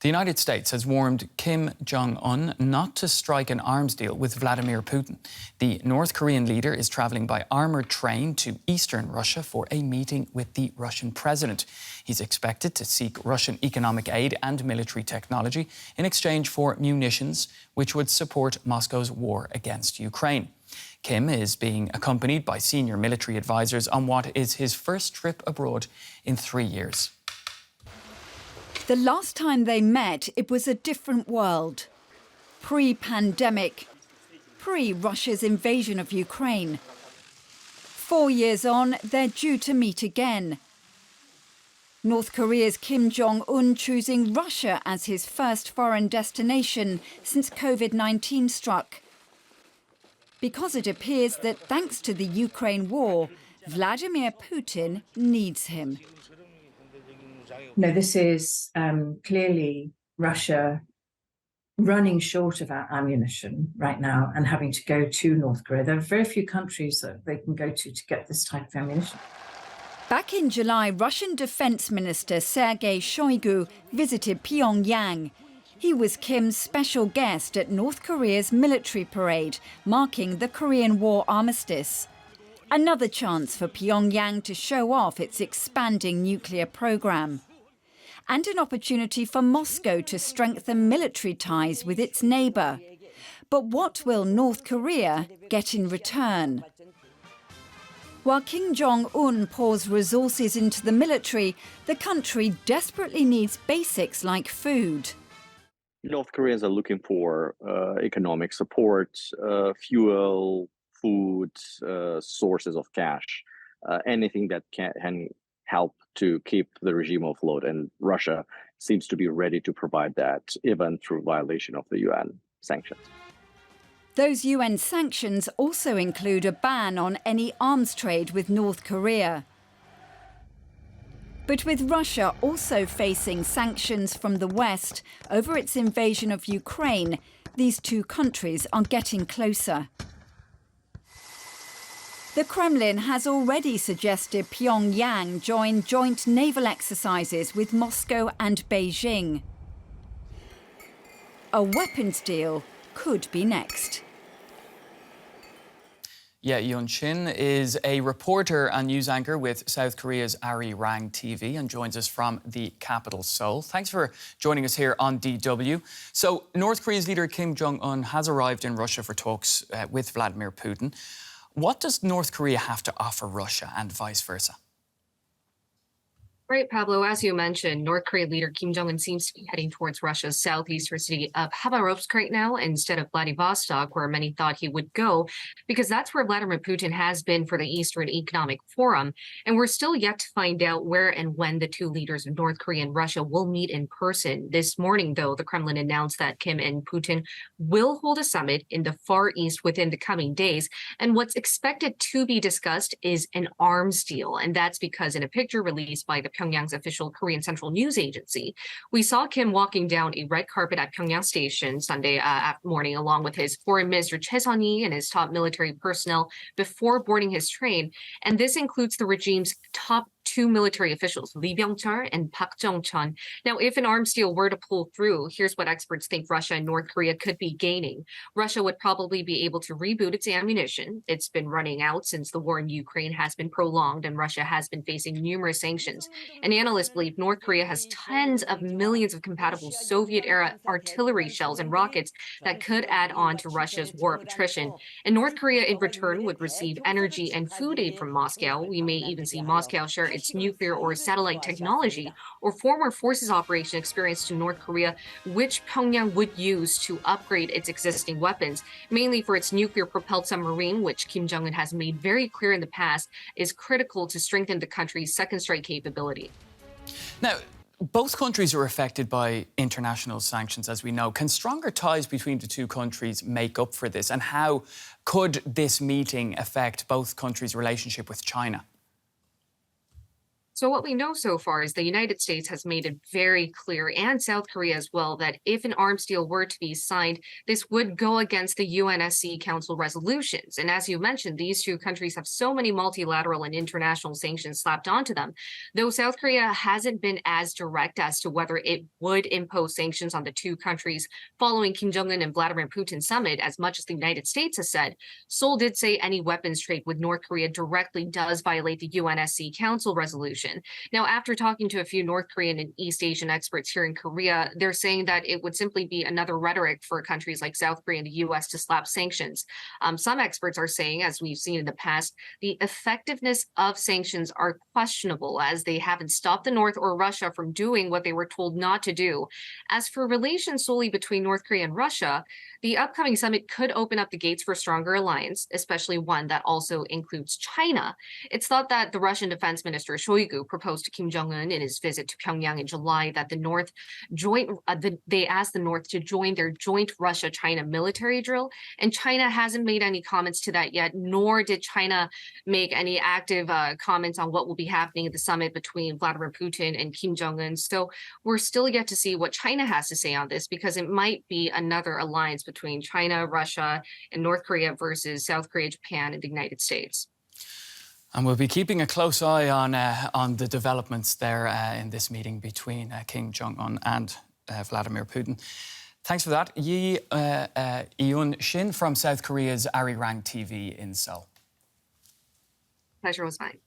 The United States has warned Kim Jong Un not to strike an arms deal with Vladimir Putin. The North Korean leader is travelling by armoured train to eastern Russia for a meeting with the Russian president. He's expected to seek Russian economic aid and military technology in exchange for munitions, which would support Moscow's war against Ukraine. Kim is being accompanied by senior military advisors on what is his first trip abroad in 3 years. The last time they met, it was a different world. Pre-pandemic, pre-Russia's invasion of Ukraine. 4 years on, they're due to meet again. North Korea's Kim Jong Un choosing Russia as his first foreign destination since COVID-19 struck. Because it appears that thanks to the Ukraine war, Vladimir Putin needs him. No, this is clearly Russia running short of ammunition right now and having to go to North Korea. There are very few countries that they can go to get this type of ammunition. Back in July, Russian Defense Minister Sergei Shoigu visited Pyongyang. He was Kim's special guest at North Korea's military parade, marking the Korean War armistice. Another chance for Pyongyang to show off its expanding nuclear program. And an opportunity for Moscow to strengthen military ties with its neighbour. But what will North Korea get in return? While Kim Jong Un pours resources into the military, the country desperately needs basics like food. North Koreans are looking for economic support, fuel, food, sources of cash, anything that can help to keep the regime afloat. And Russia seems to be ready to provide that, even through violation of the UN sanctions. Those UN sanctions also include a ban on any arms trade with North Korea. But with Russia also facing sanctions from the West over its invasion of Ukraine, these two countries are getting closer. The Kremlin has already suggested Pyongyang join joint naval exercises with Moscow and Beijing. A weapons deal could be next. Yeah, Yoon Shin is a reporter and news anchor with South Korea's Arirang TV and joins us from the capital, Seoul. Thanks for joining us here on DW. So, North Korea's leader Kim Jong Un has arrived in Russia for talks with Vladimir Putin. What does North Korea have to offer Russia and vice versa? Right, Pablo, as you mentioned, North Korean leader Kim Jong Un seems to be heading towards Russia's southeastern city of Khabarovsk right now instead of Vladivostok, where many thought he would go, because that's where Vladimir Putin has been for the Eastern Economic Forum. And we're still yet to find out where and when the two leaders of North Korea and Russia will meet in person. This morning, though, the Kremlin announced that Kim and Putin will hold a summit in the Far East within the coming days. And what's expected to be discussed is an arms deal. And that's because in a picture released by the Pyongyang's official Korean Central News Agency, we saw Kim walking down a red carpet at Pyongyang Station Sunday morning, along with his foreign minister Choi Sun-hee and his top military personnel before boarding his train. And this includes the regime's top two military officials, Lee Byung-chul and Park Jong-chun. Now, if an arms deal were to pull through, here's what experts think Russia and North Korea could be gaining. Russia would probably be able to reboot its ammunition. It's been running out since the war in Ukraine has been prolonged and Russia has been facing numerous sanctions. And analysts believe North Korea has tens of millions of compatible Soviet-era artillery shells and rockets that could add on to Russia's war of attrition. And North Korea, in return, would receive energy and food aid from Moscow. We may even see Moscow share its nuclear or satellite technology or former forces operation experience to North Korea, which Pyongyang would use to upgrade its existing weapons, mainly for its nuclear-propelled submarine, which Kim Jong Un has made very clear in the past is critical to strengthen the country's second strike capability. Now, both countries are affected by international sanctions, as we know. Can stronger ties between the two countries make up for this? And how could this meeting affect both countries' relationship with China? So what we know so far is the United States has made it very clear, and South Korea as well, that if an arms deal were to be signed, this would go against the UNSC Council resolutions. And as you mentioned, these two countries have so many multilateral and international sanctions slapped onto them, though South Korea hasn't been as direct as to whether it would impose sanctions on the two countries following Kim Jong Un and Vladimir Putin summit, as much as the United States has said. Seoul did say any weapons trade with North Korea directly does violate the UNSC Council resolution. Now, after talking to a few North Korean and East Asian experts here in Korea, they're saying that it would simply be another rhetoric for countries like South Korea and the U.S. to slap sanctions. Some experts are saying, as we've seen in the past, the effectiveness of sanctions are questionable, as they haven't stopped the North or Russia from doing what they were told not to do. As for relations solely between North Korea and Russia, the upcoming summit could open up the gates for a stronger alliance, especially one that also includes China. It's thought that the Russian Defense Minister Shoigu proposed to Kim Jong Un in his visit to Pyongyang in July that they asked the North to join their joint Russia-China military drill, and China hasn't made any comments to that yet, nor did China make any active comments on what will be happening at the summit between Vladimir Putin and Kim Jong Un. So we're still yet to see what China has to say on this, because it might be another alliance between China, Russia, and North Korea versus South Korea, Japan, and the United States. And we'll be keeping a close eye on the developments there in this meeting between Kim Jong Un and Vladimir Putin. Thanks for that, Yi Eun Shin from South Korea's Arirang TV in Seoul. Pleasure was mine.